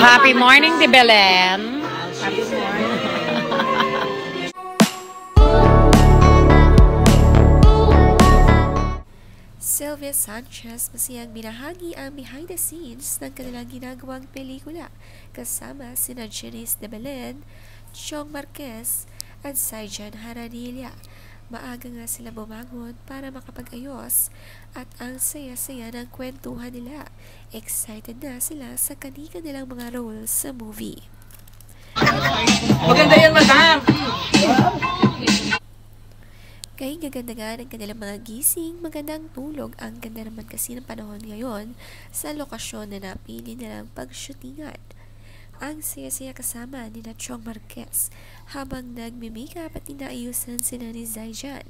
happy morning, Di Belen. Happy morning. Sylvia Sanchez masayang binahagi ang behind the scenes ng kanilang ginagawang pelikula kasama sina Janice De Belen, Chong Marquez at Saijan Haranilla. Maaga nga sila bumangon para makapag-ayos at ang saya-saya ng kwentuhan nila. Excited na sila sa kanilang mga roles sa movie. Maganda yan, madam! Kaya gaganda nga ng kanilang mga gising, magandang tulog. Ang ganda naman kasi ng panahon ngayon sa lokasyon na napili nilang pag-shootingan. Ang saya-saya kasama ni Chong Marquez habang nagme-makeup at inaayusan sila ni Zaijan.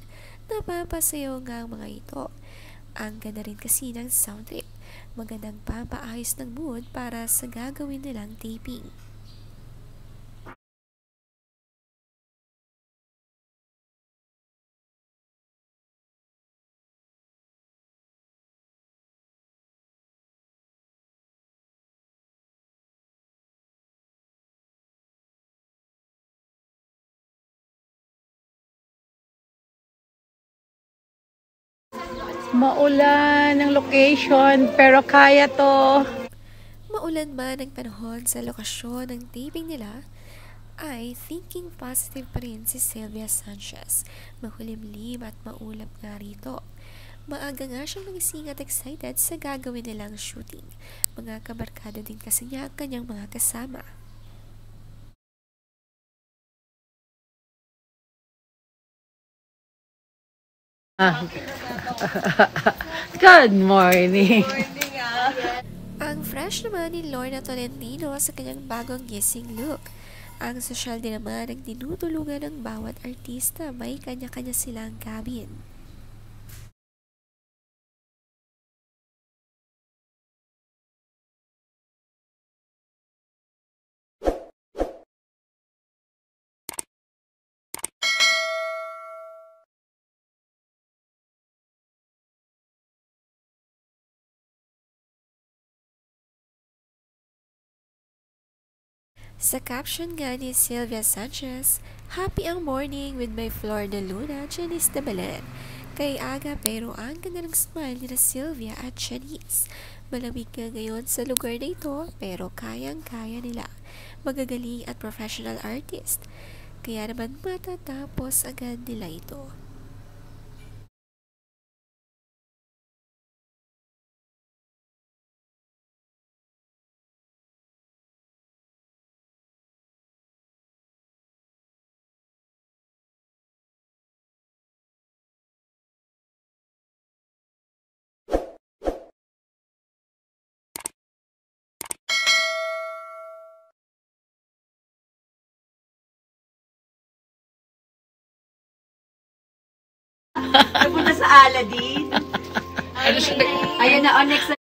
Napapasayaw nga ang mga ito. Ang ganda rin kasi ng sound trip. Magandang pampaayos ng mood para sa gagawin nilang taping. Maulan ang location, pero kaya to. Maulan man ang panahon sa lokasyon ng taping nila, ay thinking positive pa rin si Sylvia Sanchez. Makulimlim at maulap nga rito. Maaga nga siyang nagising at excited sa gagawin nilang shooting. Mga kabarkada din kasi niya ang kanyang mga kasama. Good morning. Ang fresh naman ni Lorna Tolentino sa kanyang bagong gising look. Ang sosyal din naman ang tinutulungan ng bawat artista. May kanya-kanya silang cabin. Sa caption nga ni Sylvia Sanchez, "Happy ang morning with my Flor de Luna, Janice De Belen." Kay aga pero ang ganda ng smile ni Sylvia at Janice. Malamig nga ngayon sa lugar na ito pero kayang-kaya nila. Magagaling at professional artist. Kaya naman matatapos agad nila ito. Napunta sa Aladdin. Ano siya? Ayan na, next na